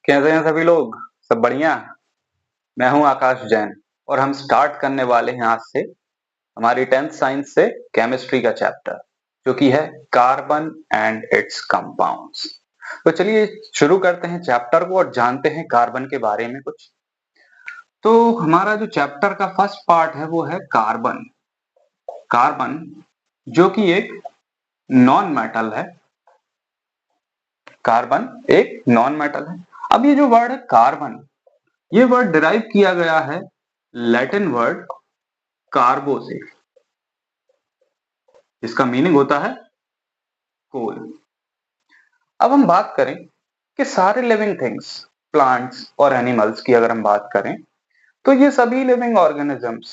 कैसे हैं सभी लोग? सब बढ़िया? मैं हूं आकाश जैन और हम स्टार्ट करने वाले हैं आज से हमारी 10th साइंस से केमिस्ट्री का चैप्टर जो कि है कार्बन एंड इट्स कंपाउंड्स। तो चलिए शुरू करते हैं चैप्टर को और जानते हैं कार्बन के बारे में कुछ। तो हमारा जो चैप्टर का फर्स्ट पार्ट है वो है कार्बन। कार्बन जो कि एक नॉन मेटल है। कार्बन एक नॉन मेटल है। अब ये जो वर्ड है कार्बन, ये वर्ड डिराइव किया गया है लैटिन वर्ड कार्बो से, जिसका मीनिंग होता है कोल। अब हम बात करें कि सारे लिविंग थिंग्स, प्लांट्स और एनिमल्स की अगर हम बात करें तो ये सभी living organisms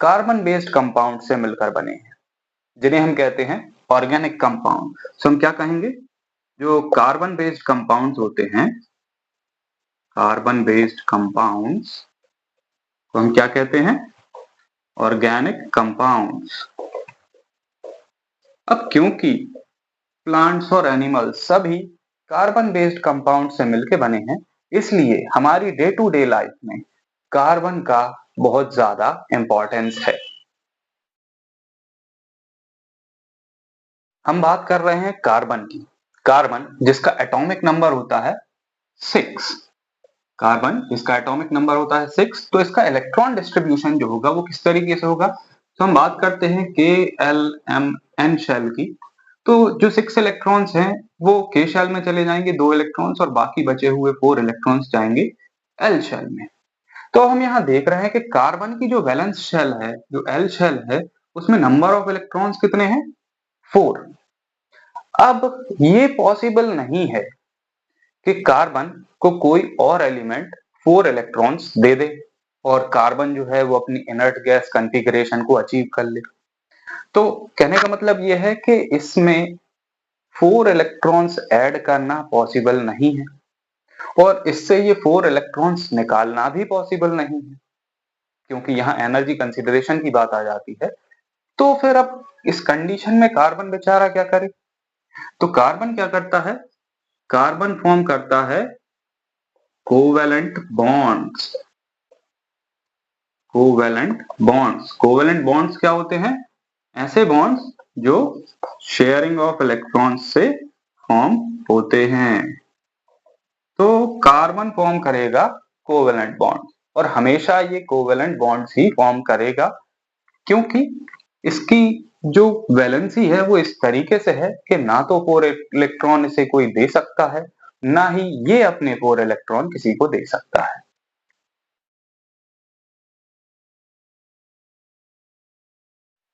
carbon based compound से मिलकर बने हैं, जिन्हें हम कहते हैं ऑर्गेनिक कंपाउंड। तो हम क्या कहेंगे, जो कार्बन बेस्ड कंपाउंड्स होते हैं, कार्बन बेस्ड कंपाउंड्स को हम क्या कहते हैं, ऑर्गेनिक कंपाउंड्स। अब क्योंकि प्लांट्स और एनिमल्स सभी कार्बन बेस्ड कंपाउंड से मिलकर बने हैं, इसलिए हमारी डे टू डे लाइफ में कार्बन का बहुत ज्यादा इंपॉर्टेंस है। हम बात कर रहे हैं कार्बन की। कार्बन जिसका एटॉमिक नंबर होता है 6, कार्बन जिसका एटॉमिक नंबर होता है 6, तो इसका इलेक्ट्रॉन डिस्ट्रीब्यूशन जो होगा वो किस तरीके से होगा। तो हम बात करते हैं KLMN शेल की। तो जो 6 इलेक्ट्रॉन्स हैं वो K शेल में चले जाएंगे 2 इलेक्ट्रॉन्स, और बाकी बचे हुए 4 इलेक्ट्रॉन्स जाएंगे L शेल में। तो हम यहाँ देख रहे हैं कि कार्बन की जो वैलेंस शेल है, जो L शेल है, उसमें नंबर ऑफ इलेक्ट्रॉन्स कितने हैं, 4। अब ये पॉसिबल नहीं है कि कार्बन को कोई और एलिमेंट 4 इलेक्ट्रॉन्स दे दे और कार्बन जो है वो अपनी इनर्ट गैस कॉन्फ़िगरेशन को अचीव कर ले। तो कहने का मतलब ये है कि इसमें 4 इलेक्ट्रॉन्स ऐड करना पॉसिबल नहीं है और इससे ये 4 इलेक्ट्रॉन्स निकालना भी पॉसिबल नहीं है, क्योंकि यहाँ एनर्जी कंसिडरेशन की बात आ जाती है। तो फिर अब इस कंडीशन में कार्बन बेचारा क्या करे। तो कार्बन क्या करता है, कार्बन फॉर्म करता है covalent bonds. Covalent bonds, covalent bonds क्या होते हैं, ऐसे बॉन्ड्स जो शेयरिंग ऑफ इलेक्ट्रॉन्स से फॉर्म होते हैं। तो कार्बन फॉर्म करेगा कोवेलेंट बॉन्ड, और हमेशा ये कोवेलेंट बॉन्ड्स ही फॉर्म करेगा, क्योंकि इसकी जो वैलेंसी है वो इस तरीके से है कि ना तो 4 इलेक्ट्रॉन इसे कोई दे सकता है, ना ही ये अपने 4 इलेक्ट्रॉन किसी को दे सकता है।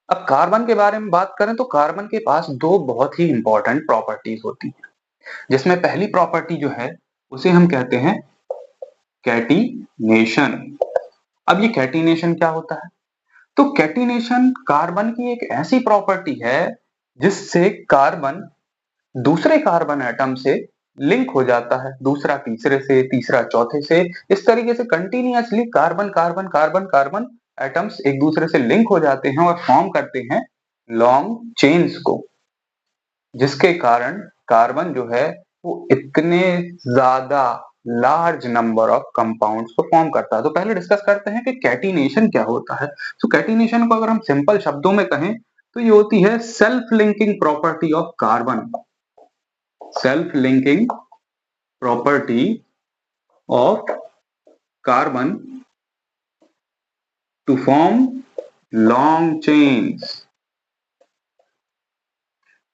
अब कार्बन के बारे में बात करें तो कार्बन के पास 2 बहुत ही इंपॉर्टेंट प्रॉपर्टीज होती हैं, जिसमें पहली प्रॉपर्टी जो है उसे हम कहते हैं कैटिनेशन। अब ये कैटिनेशन क्या होता है, तो कैटिनेशन कार्बन की एक ऐसी प्रॉपर्टी है जिससे कार्बन दूसरे कार्बन एटम से लिंक हो जाता है, दूसरा तीसरे से, तीसरा चौथे से, इस तरीके से continuously carbon carbon carbon carbon atoms एक दूसरे से लिंक हो जाते हैं और फॉर्म करते हैं लॉन्ग चेन्स को, जिसके कारण कार्बन जो है वो इतने ज्यादा लार्ज नंबर ऑफ कंपाउंड्स को फॉर्म करता है। तो पहले डिस्कस करते हैं कि कैटिनेशन क्या होता है। तो कैटिनेशन को अगर हम सिंपल शब्दों में कहें तो ये होती है self linking property of carbon, self linking property of carbon to form long chains,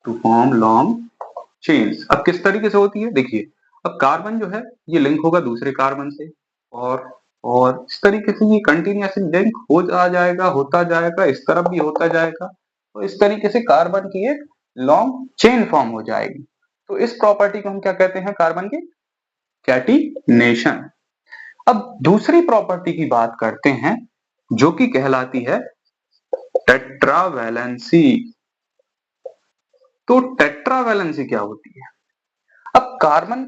to form long chains. अब किस तरीके से होती है, देखिए अब कार्बन जो है ये लिंक होगा दूसरे कार्बन से, और इस तरीके से ये कंटिन्यूअसली लिंक हो जाएगा, होता जाएगा, इस तरफ भी होता जाएगा, तो इस तरीके से कार्बन की एक लॉन्ग चेन फॉर्म हो जाएगी। तो इस प्रॉपर्टी को हम क्या कहते हैं, कार्बन की कैटिनेशन। अब दूसरी प्रॉपर्टी की बात करते हैं जो कि कहलाती है टेट्रावैलेंसी। तो टेट्रावैलेंसी क्या होती है, अब कार्बन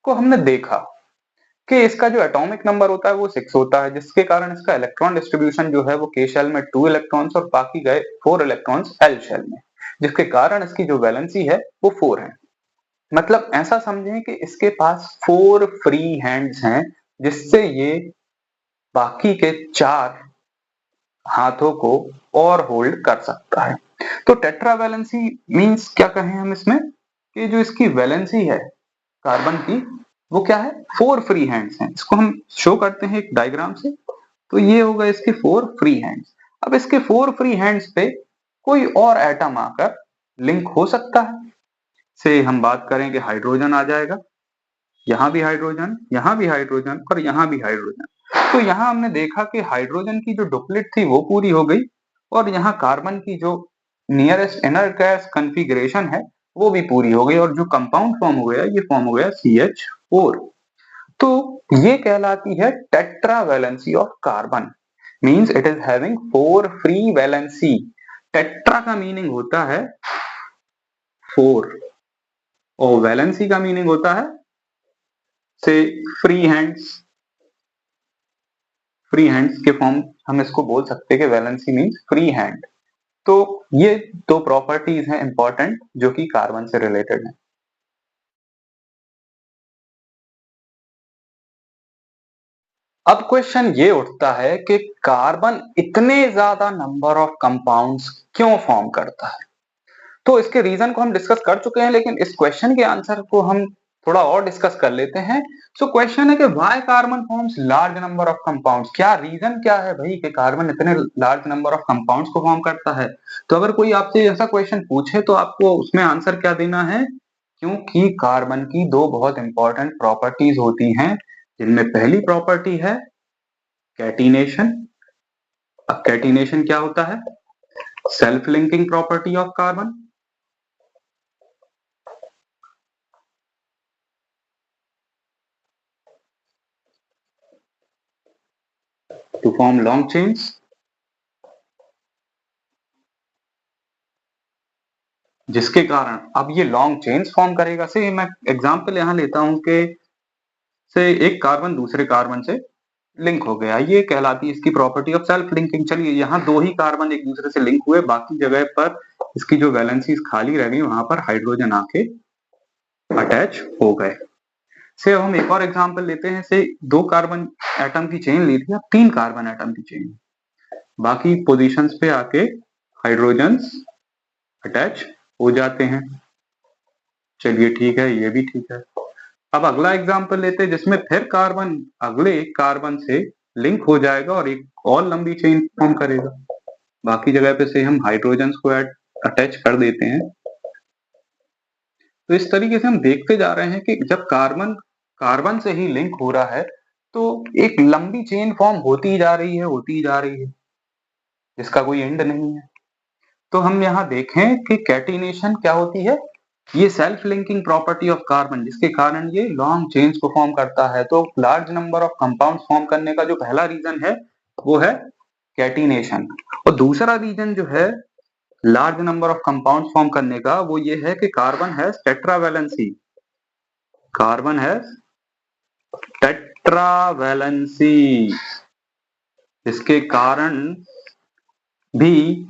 को हमने देखा कि इसका जो एटॉमिक नंबर होता है वो 6 होता है, जिसके कारण इसका इलेक्ट्रॉन डिस्ट्रीब्यूशन जो है वो K शेल में 2 इलेक्ट्रॉन्स और बाकी गए 4 इलेक्ट्रॉन्स L शेल में, जिसके कारण इसकी जो वैलेंसी है वो 4 है। मतलब ऐसा समझें कि इसके पास 4 फ्री हैंड्स हैं, जिससे ये बाकी के 4 हाथों को और होल्ड कर सकता है। तो टेट्रावैलेंसी मींस क्या कहें हम इसमें, कि जो इसकी वैलेंसी है कार्बन की, वो क्या है, 4 फ्री हैंड्स हैं। इसको हम शो करते हैं एक डायग्राम से। तो ये होगा इसके 4 फ्री हैंड्स। अब इसके 4 फ्री हैंड्स पे कोई और एटम आकर लिंक हो सकता है। से हम बात करें कि हाइड्रोजन आ जाएगा, यहाँ भी हाइड्रोजन, यहाँ भी हाइड्रोजन और यहाँ भी हाइड्रोजन। तो यहाँ हमने देखा कि हाइड्रोजन की जो डुप्लेट थी वो पूरी हो गई, और यहाँ कार्बन की जो नियरेस्ट इनर गैस कॉन्फ़िगरेशन है वो भी पूरी हो गई, और जो कंपाउंड फॉर्म हो गया, ये फॉर्म हो गया CH4। तो ये कहलाती है tetravalency of carbon, means it is having 4 free valency. Tetra का मीनिंग होता है 4, और वैलेंसी का मीनिंग होता है से फ्री हैंड्स। फ्री हैंड्स के फॉर्म हम इसको बोल सकते हैं कि वैलेंसी मींस फ्री हैंड। तो ये 2 प्रॉपर्टीज हैं इंपॉर्टेंट जो कि कार्बन से रिलेटेड है। अब क्वेश्चन ये उठता है कि कार्बन इतने ज्यादा नंबर ऑफ कंपाउंड्स क्यों फॉर्म करता है। तो इसके रीजन को हम डिस्कस कर चुके हैं, लेकिन इस क्वेश्चन के आंसर को हम थोड़ा और डिस्कस कर लेते हैं। सो क्वेश्चन है कि why carbon forms large number of compounds. क्या रीजन क्या है भाई कि कार्बन इतने लार्ज नंबर ऑफ कंपाउंड्स को फॉर्म करता है। तो अगर कोई आपसे ऐसा क्वेश्चन पूछे तो आपको उसमें आंसर क्या देना है, क्योंकि कार्बन की 2 बहुत इंपॉर्टेंट प्रॉपर्टीज होती हैं, जिनमें पहली प्रॉपर्टी है कैटिनेशन। अब कैटिनेशन क्या होता है, self linking property of carbon. To form long chains, जिसके कारण अब ये लॉन्ग चेन्स फॉर्म करेगा। से मैं एग्जांपल यहां लेता हूं कि से एक कार्बन दूसरे कार्बन से लिंक हो गया, ये कहलाती है इसकी प्रॉपर्टी ऑफ सेल्फ लिंकिंग। चलिए यहाँ 2 ही कार्बन एक दूसरे से लिंक हुए, बाकी जगह पर इसकी जो वैलेंसीज खाली रह गई वहां पर हाइड्रोजन आके अटैच हो गए। से अब हम एक और एग्जांपल लेते हैं। से 2 कार्बन एटम की चेन ली थी, अब 3 कार्बन एटम की चेन, बाकी पोजीशंस पे आके हाइड्रोजन्स अटैच हो जाते हैं। चलिए ठीक है, ये भी ठीक है। अब अगला एग्जांपल लेते हैं जिसमें फिर कार्बन अगले एक कार्बन से लिंक हो जाएगा और एक और लंबी चेन फॉर्म करेगा। बाकी जगह पे से हम हाइड्रोजन को अटैच कर देते हैं। तो इस तरीके से हम देखते जा रहे हैं कि जब कार्बन कार्बन से ही लिंक हो रहा है तो एक लंबी चेन फॉर्म होती जा रही है, होती जा रही है, जिसका कोई एंड नहीं है। तो हम यहाँ देखें कि कैटिनेशन क्या होती है, ये self linking property of carbon, जिसके कारण ये लॉन्ग चेन्स को फॉर्म करता है। तो large number of compounds form करने का जो पहला रीजन है वो है कैटिनेशन, और दूसरा रीजन जो है large number of compounds form करने का वो ये है कि carbon has tetravalency. Carbon has tetravalency, जिसके कारण भी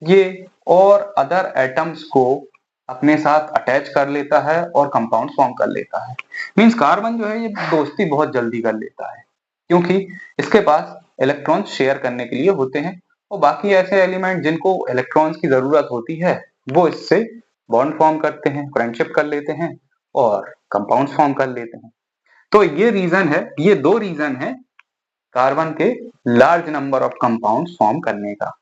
ये और अदर एटम्स को अपने साथ अटैच कर लेता है और कंपाउंड फॉर्म कर लेता है। मींस कार्बन जो है ये दोस्ती बहुत जल्दी कर लेता है, क्योंकि इसके पास इलेक्ट्रॉन्स शेयर करने के लिए होते हैं, और बाकी ऐसे एलिमेंट जिनको इलेक्ट्रॉन्स की जरूरत होती है वो इससे बॉन्ड फॉर्म करते हैं, फ्रेंडशिप कर लेते हैं और कंपाउंड फॉर्म कर लेते हैं। तो ये रीजन है, ये 2 रीजन है कार्बन के large number of compound form करने का।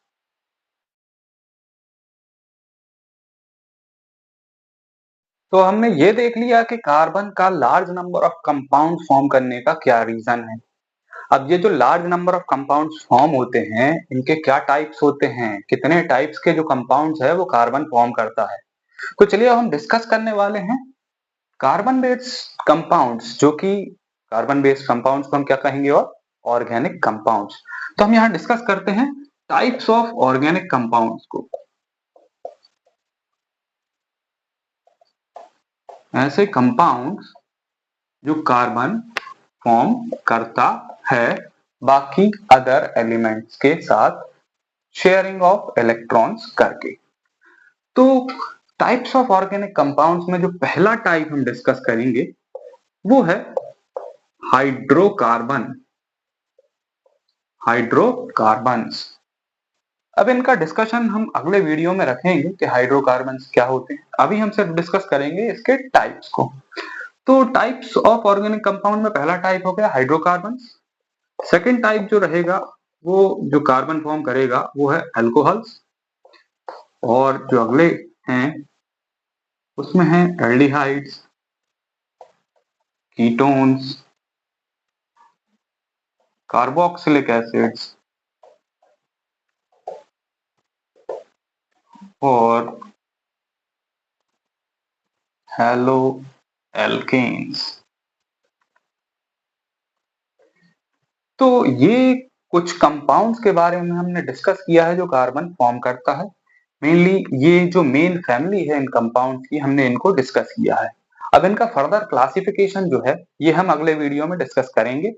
तो हमने ये देख लिया कि कार्बन का large number of compound form करने का क्या रीजन है। अब ये जो large number of compounds form होते हैं इनके क्या टाइप्स होते हैं, कितने टाइप्स के जो कंपाउंड्स है वो कार्बन फॉर्म करता है। तो चलिए अब हम डिस्कस करने वाले हैं कार्बन बेस्ड कंपाउंड्स, जो कि कार्बन बेस्ड कंपाउंड्स को हम क्या कहेंगे, और ऑर्गेनिक कंपाउंड्स। तो हम यहाँ डिस्कस करते हैं टाइप्स ऑफ ऑर्गेनिक कंपाउंड्स को। ऐसे कंपाउंड्स जो कार्बन फॉर्म करता है बाकी अदर एलिमेंट्स के साथ शेयरिंग ऑफ इलेक्ट्रॉन्स करके। तो टाइप्स ऑफ ऑर्गेनिक कंपाउंड्स में जो पहला टाइप हम डिस्कस करेंगे वो है हाइड्रोकार्बन। हाइड्रोकार्बन्स। अब इनका डिस्कशन हम अगले वीडियो में रखेंगे कि हाइड्रोकार्बन्स क्या होते हैं। अभी हम सिर्फ डिस्कस करेंगे इसके टाइप्स को। तो टाइप्स ऑफ ऑर्गेनिक कंपाउंड में पहला टाइप हो गया हाइड्रोकार्बन्स। सेकंड टाइप जो रहेगा वो जो कार्बन फॉर्म करेगा वो है अल्कोहल्स। और जो अगले हैं उसमें है एल्डिहाइड्स, कीटोन्स, कार्बोक्सिलिक एसिड्स और हेलो एल्केन्स। तो ये कुछ कंपाउंड्स के बारे में हमने डिस्कस किया है जो कार्बन फॉर्म करता है। मेनली ये जो मेन फैमिली है इन कंपाउंड्स की हमने इनको डिस्कस किया है। अब इनका फर्दर क्लासिफिकेशन जो है ये हम अगले वीडियो में डिस्कस करेंगे।